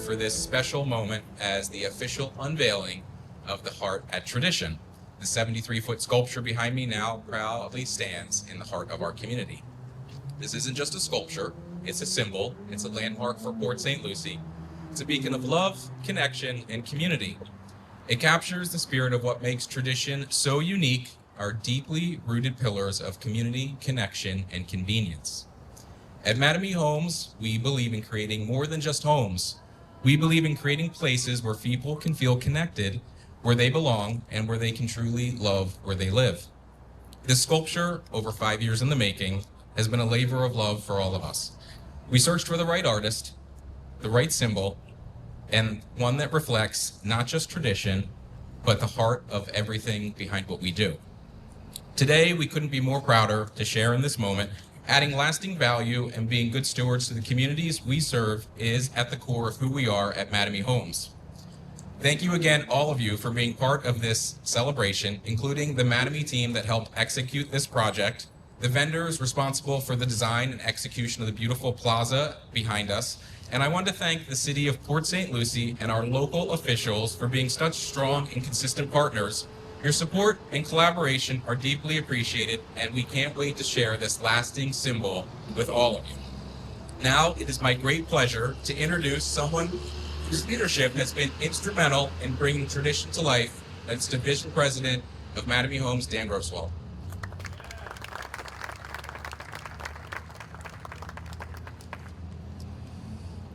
for this special moment as the official unveiling of the Heart at Tradition. The 73-foot sculpture behind me now proudly stands in the heart of our community. This isn't just a sculpture, it's a symbol, it's a landmark for Port St. Lucie. It's a beacon of love, connection, and community. It captures the spirit of what makes tradition so unique, our deeply rooted pillars of community, connection, and convenience. At Mattamy Homes, we believe in creating more than just homes. We believe in creating places where people can feel connected, where they belong, and where they can truly love where they live. This sculpture, over 5 years in the making, has been a labor of love for all of us. We searched for the right artist, the right symbol, and one that reflects not just tradition, but the heart of everything behind what we do. Today, we couldn't be more prouder to share in this moment. Adding lasting value and being good stewards to the communities we serve is at the core of who we are at Mattamy Homes. Thank you again, all of you, for being part of this celebration, including the Mattamy team that helped execute this project, the vendors responsible for the design and execution of the beautiful plaza behind us, and I want to thank the City of Port St. Lucie and our local officials for being such strong and consistent partners. Your support and collaboration are deeply appreciated, and we can't wait to share this lasting symbol with all of you. Now, it is my great pleasure to introduce someone whose leadership has been instrumental in bringing tradition to life. That's Division President of Mattamy Homes, Dan Grosswald.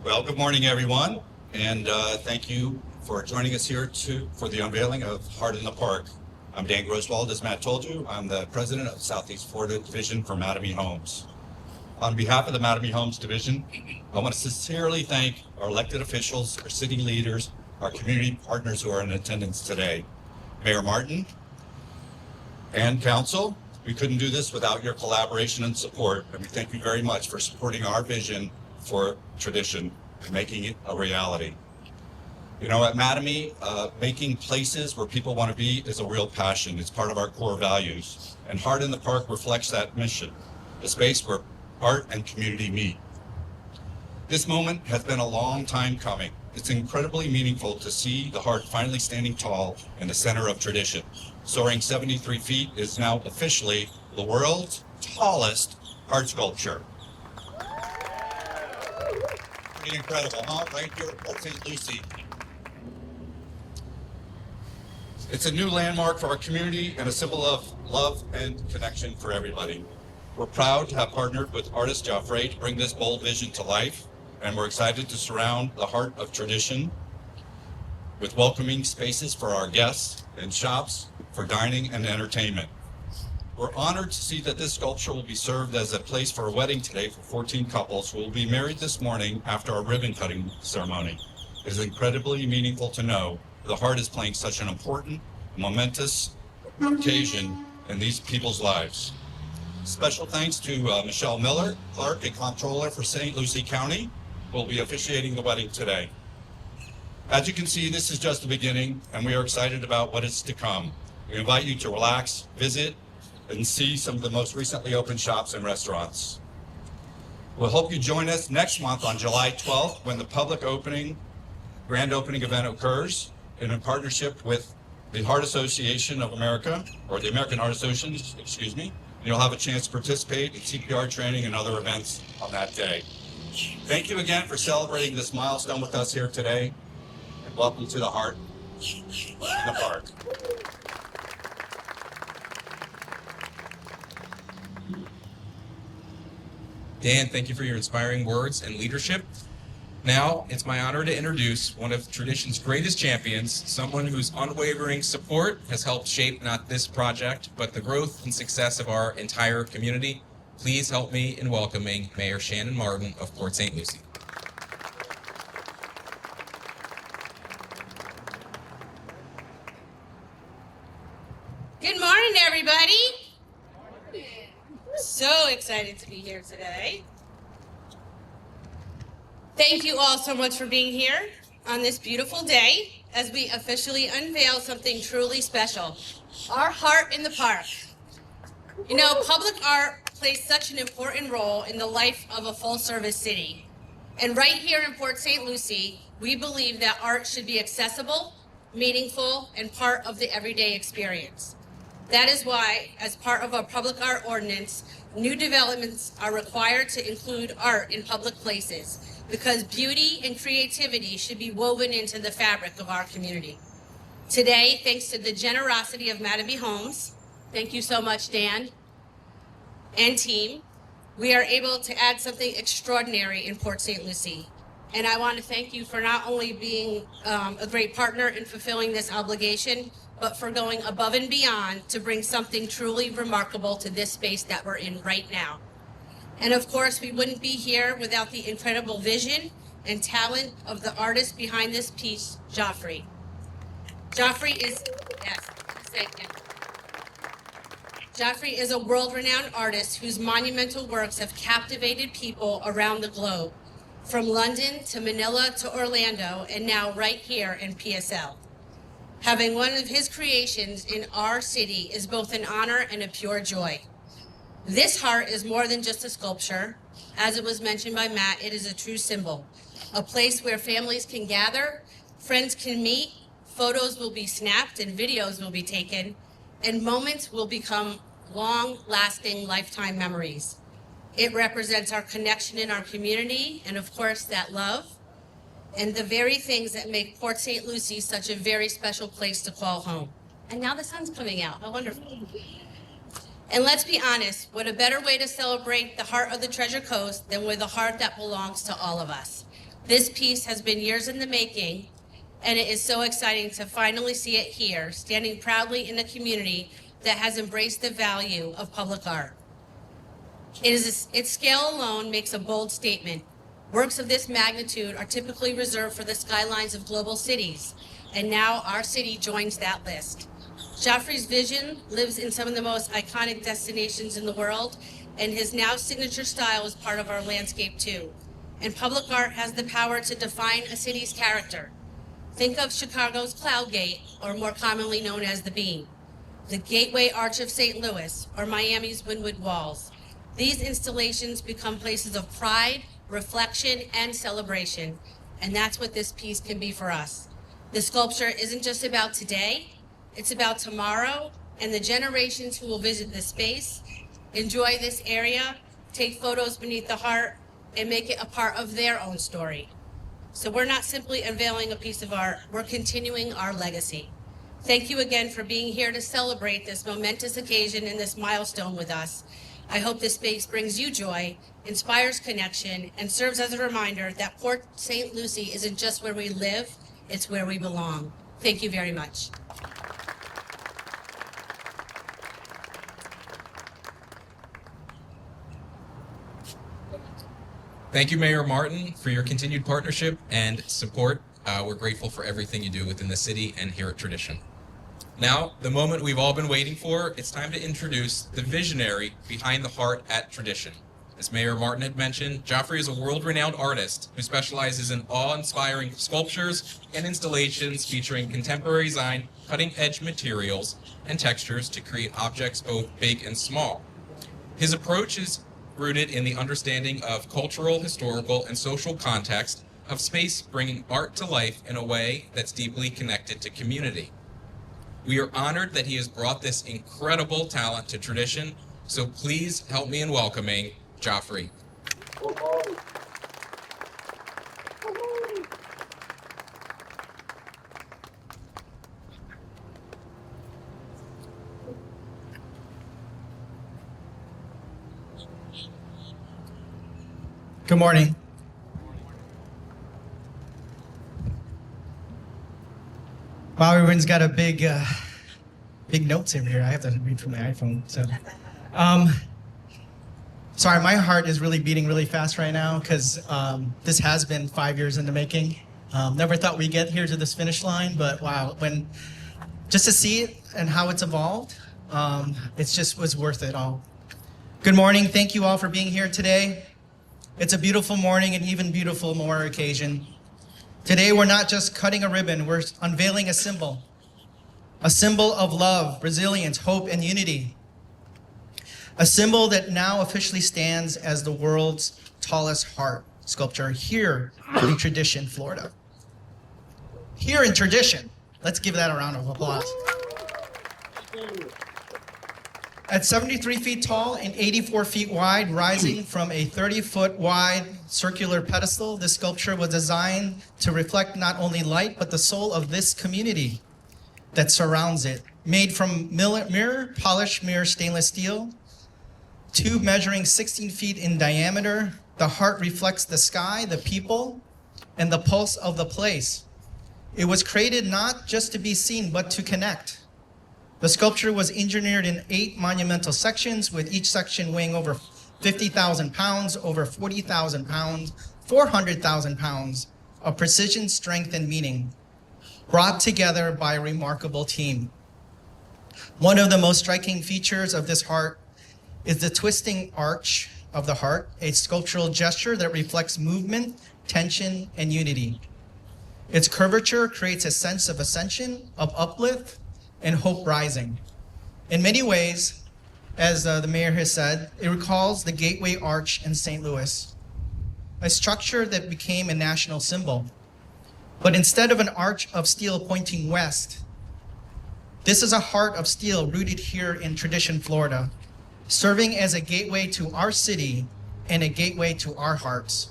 Well, good morning, everyone, and thank you for joining us here for the unveiling of Heart in the Park. I'm Dan Grosswald, as Matt told you. I'm the president of Southeast Florida Division for Mattamy Homes. On behalf of the Mattamy Homes Division, I want to sincerely thank our elected officials, our city leaders, our community partners who are in attendance today. Mayor Martin and Council, we couldn't do this without your collaboration and support, and we thank you very much for supporting our vision for tradition and making it a reality. You know, at Mattamy, making places where people want to be is a real passion. It's part of our core values. And Heart in the Park reflects that mission, a space where art and community meet. This moment has been a long time coming. It's incredibly meaningful to see the Heart finally standing tall in the center of tradition. Soaring 73 feet is now officially the world's tallest heart sculpture. Pretty incredible, huh? Right here at Port St. Lucie. It's a new landmark for our community and a symbol of love and connection for everybody. We're proud to have partnered with artist Joffrey to bring this bold vision to life, and we're excited to surround the heart of tradition with welcoming spaces for our guests and shops for dining and entertainment. We're honored to see that this sculpture will be served as a place for a wedding today for 14 couples who will be married this morning after our ribbon cutting ceremony. It is incredibly meaningful to know the Heart is playing such an important, momentous occasion in these people's lives. Special thanks to Michelle Miller, Clerk and Comptroller for St. Lucie County, who will be officiating the wedding today. As you can see, this is just the beginning, and we are excited about what is to come. We invite you to relax, visit, and see some of the most recently opened shops and restaurants. We'll hope you join us next month on July 12th when the grand opening event occurs in partnership with the Heart Association of America, or the American Heart Association, excuse me. And you'll have a chance to participate in CPR training and other events on that day. Thank you again for celebrating this milestone with us here today, and welcome to the Heart in the Park. Dan, thank you for your inspiring words and leadership. Now, it's my honor to introduce one of tradition's greatest champions, someone whose unwavering support has helped shape not this project, but the growth and success of our entire community. Please help me in welcoming Mayor Shannon Martin of Port St. Lucie. Good morning, everybody. So excited to be here today. Thank you all so much for being here on this beautiful day as we officially unveil something truly special, our Heart in the Park. You know, public art plays such an important role in the life of a full-service city. And right here in Port St. Lucie, We believe that art should be accessible, meaningful, and part of the everyday experience. That is why, as part of our public art ordinance, new developments are required to include art in public places because beauty and creativity should be woven into the fabric of our community. Today, thanks to the generosity of Mattamy Homes, thank you so much, Dan and team, we are able to add something extraordinary in Port St. Lucie. And I want to thank you for not only being a great partner in fulfilling this obligation, but for going above and beyond to bring something truly remarkable to this space that we're in right now. And of course, we wouldn't be here without the incredible vision and talent of the artist behind this piece, Joffrey. Joffrey is, yes, thank you. Joffrey is a world-renowned artist whose monumental works have captivated people around the globe, from London to Manila to Orlando, and now right here in PSL. Having one of his creations in our city is both an honor and a pure joy. This heart is more than just a sculpture. As it was mentioned by Matt, it is a true symbol, a place where families can gather, friends can meet, photos will be snapped and videos will be taken, and moments will become long-lasting lifetime memories. It represents our connection in our community and, of course, that love and the very things that make Port St. Lucie such a very special place to call home. And now the sun's coming out. How wonderful. And let's be honest, what a better way to celebrate the heart of the Treasure Coast than with a heart that belongs to all of us. This piece has been years in the making, and it is so exciting to finally see it here, standing proudly in a community that has embraced the value of public art. Its scale alone makes a bold statement. Works of this magnitude are typically reserved for the skylines of global cities, and now our city joins that list. Joffrey's vision lives in some of the most iconic destinations in the world, and his now signature style is part of our landscape too. And public art has the power to define a city's character. Think of Chicago's Cloud Gate, or more commonly known as the Beam, the Gateway Arch of St. Louis, or Miami's Windward Walls. These installations become places of pride, reflection, and celebration, and that's what this piece can be for us. The sculpture isn't just about today, it's about tomorrow and the generations who will visit this space, enjoy this area, take photos beneath the heart, and make it a part of their own story. So we're not simply unveiling a piece of art, we're continuing our legacy. Thank you again for being here to celebrate this momentous occasion and this milestone with us. I hope this space brings you joy, inspires connection, and serves as a reminder that Port St. Lucie isn't just where we live, it's where we belong. Thank you very much. Thank you, Mayor Martin, for your continued partnership and support. We're grateful for everything you do within the city and here at Tradition. Now, the moment we've all been waiting for, it's time to introduce the visionary behind the heart at Tradition. As Mayor Martin had mentioned, Joffrey is a world-renowned artist who specializes in awe-inspiring sculptures and installations featuring contemporary design, cutting-edge materials, and textures to create objects both big and small. His approach is rooted in the understanding of cultural, historical, and social context of space, bringing art to life in a way that's deeply connected to community. We are honored that he has brought this incredible talent to Tradition, so please help me in welcoming Joffrey. Good morning. Wow, everyone's got a big notes in here. I have to read from my iPhone. So, sorry, my heart is really beating really fast right now because this has been 5 years in the making. Never thought we'd get here to this finish line, but wow, just to see it and how it's evolved, it just was worth it all. Good morning. Thank you all for being here today. It's a beautiful morning and even beautiful more occasion. Today, we're not just cutting a ribbon, we're unveiling a symbol of love, resilience, hope, and unity. A symbol that now officially stands as the world's tallest heart sculpture here in Tradition, Florida. here in tradition. Let's give that a round of applause. At 73 feet tall and 84 feet wide, rising from a 30-foot wide circular pedestal, this sculpture was designed to reflect not only light, but the soul of this community that surrounds it. Made from polished mirror stainless steel, tube measuring 16 feet in diameter, the heart reflects the sky, the people, and the pulse of the place. It was created not just to be seen, but to connect. The sculpture was engineered in 8 monumental sections, with each section weighing over 50,000 pounds, over 40,000 pounds, 400,000 pounds of precision, strength, and meaning, brought together by a remarkable team. One of the most striking features of this heart is the twisting arch of the heart, a sculptural gesture that reflects movement, tension, and unity. Its curvature creates a sense of ascension, of uplift, and hope rising. In many ways, as the mayor has said, it recalls the Gateway Arch in St. Louis, a structure that became a national symbol. But instead of an arch of steel pointing west, this is a heart of steel rooted here in tradition, Florida, serving as a gateway to our city and a gateway to our hearts.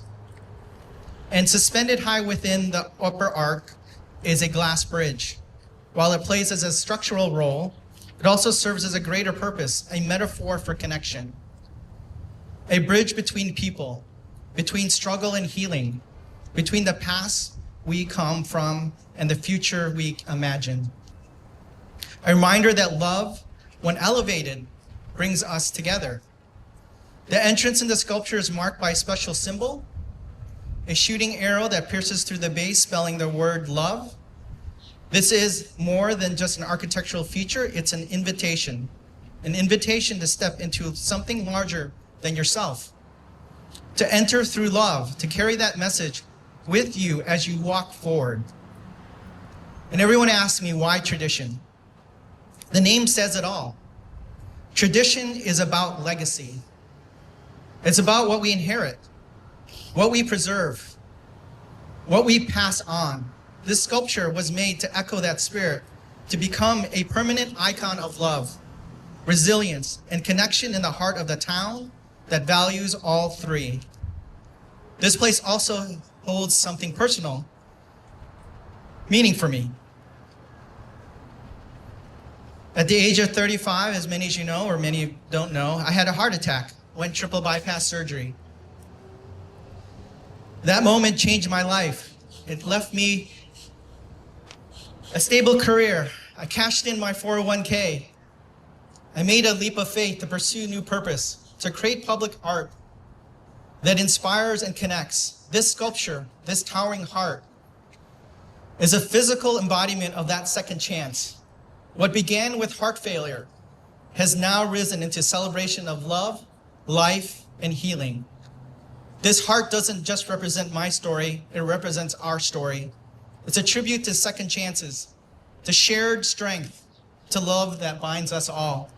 And suspended high within the upper arc is a glass bridge. While it plays as a structural role, it also serves as a greater purpose, a metaphor for connection. A bridge between people, between struggle and healing, between the past we come from and the future we imagine. A reminder that love, when elevated, brings us together. The entrance in the sculpture is marked by a special symbol, a shooting arrow that pierces through the base, spelling the word love. This is more than just an architectural feature, it's an invitation to step into something larger than yourself, to enter through love, to carry that message with you as you walk forward. And everyone asks me, why tradition? The name says it all. Tradition is about legacy. It's about what we inherit, what we preserve, what we pass on. This sculpture was made to echo that spirit, to become a permanent icon of love, resilience, and connection in the heart of the town that values all three. This place also holds something personal, meaning for me. At the age of 35, as many as you know, or many don't know, I had a heart attack, went triple bypass surgery. That moment changed my life. It left me a stable career. I cashed in my 401k. I made a leap of faith to pursue new purpose, to create public art that inspires and connects. This sculpture, this towering heart, is a physical embodiment of that second chance. What began with heart failure has now risen into celebration of love, life, and healing. This heart doesn't just represent my story, it represents our story. It's a tribute to second chances, to shared strength, to love that binds us all.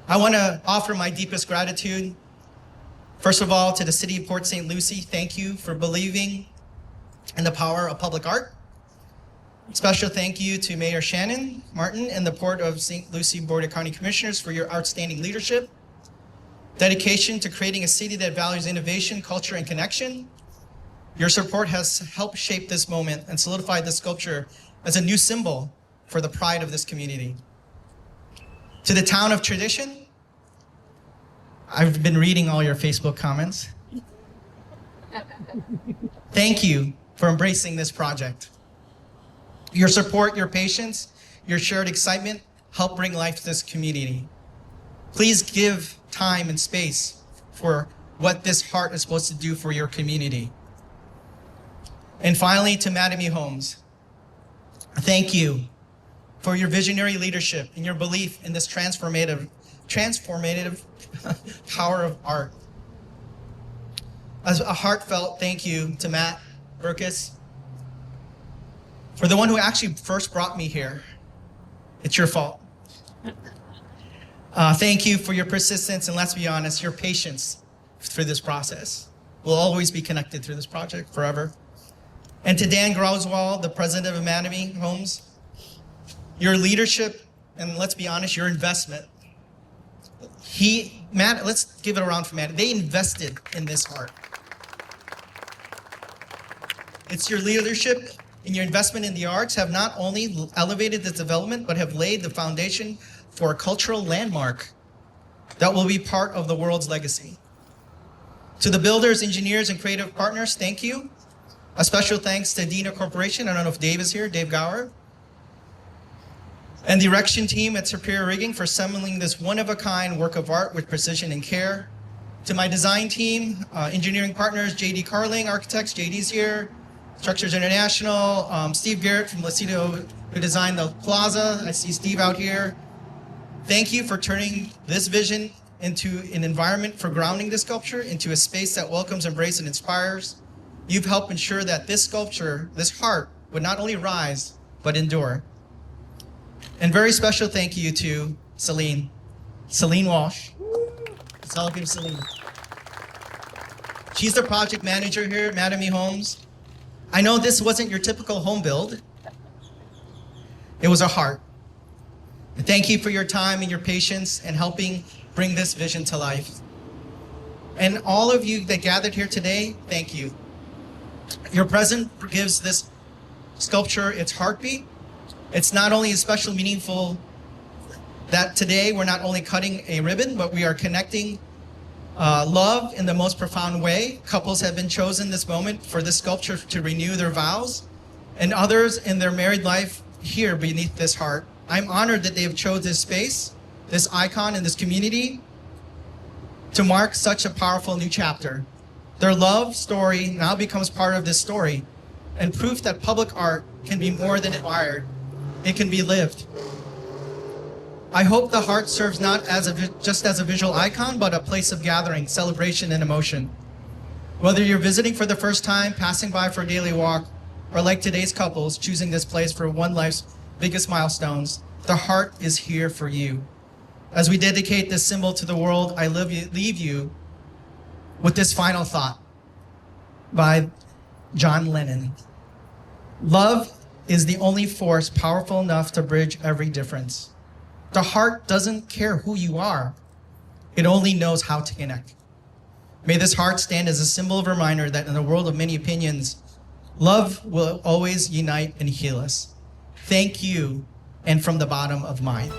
I want to offer my deepest gratitude, first of all, to the City of Port St. Lucie. Thank you for believing in the power of public art. Special thank you to Mayor Shannon Martin and the Port of St. Lucie Board of County Commissioners for your outstanding leadership, dedication to creating a city that values innovation, culture, and connection. Your support has helped shape this moment and solidify this sculpture as a new symbol for the pride of this community. To the town of tradition, I've been reading all your Facebook comments. Thank you for embracing this project. Your support, your patience, your shared excitement help bring life to this community. Please give time and space for what this heart is supposed to do for your community. And finally, to Mattamy Homes, thank you for your visionary leadership and your belief in this transformative power of art. As a heartfelt thank you to Matt Burkus, for the one who actually first brought me here. It's your fault. Thank you for your persistence, and let's be honest, your patience through this process. We'll always be connected through this project forever. And to Dan Groswald, the president of Mattamy Homes, your leadership, and let's be honest, your investment. Let's give it a round for Matt. They invested in this heart. It's your leadership and your investment in the arts have not only elevated this development, but have laid the foundation for a cultural landmark that will be part of the world's legacy. To the builders, engineers, and creative partners, thank you. A special thanks to Dina Corporation. I don't know if Dave is here, Dave Gower. And the erection team at Superior Rigging for assembling this one-of-a-kind work of art with precision and care. To my design team, engineering partners, JD Carling Architects, JD's here. Structures International, Steve Garrett from Lucie, who designed the plaza. I see Steve out here. Thank you for turning this vision into an environment for grounding this sculpture into a space that welcomes, embraces, and inspires. You've helped ensure that this sculpture, this heart, would not only rise, but endure. And very special thank you to Celine Walsh. Let's all give Celine. She's the project manager here at Mattamy Homes. I know this wasn't your typical home build. It was a heart. And thank you for your time and your patience and helping bring this vision to life. And all of you that gathered here today, thank you. Your presence gives this sculpture its heartbeat. It's not only special, meaningful that today we're not only cutting a ribbon, but we are connecting love in the most profound way. Couples have been chosen this moment for this sculpture to renew their vows, and others in their married life here beneath this heart. I'm honored that they have chosen this space, this icon in this community, to mark such a powerful new chapter. Their love story now becomes part of this story, and proof that public art can be more than admired. It can be lived. I hope the heart serves not as just as a visual icon, but a place of gathering, celebration, and emotion. Whether you're visiting for the first time, passing by for a daily walk, or like today's couples, choosing this place for one life's biggest milestones, the heart is here for you. As we dedicate this symbol to the world, I leave you with this final thought by John Lennon. Love is the only force powerful enough to bridge every difference. The heart doesn't care who you are. It only knows how to connect. May this heart stand as a symbol of reminder that in a world of many opinions, love will always unite and heal us. Thank you, and from the bottom of mine.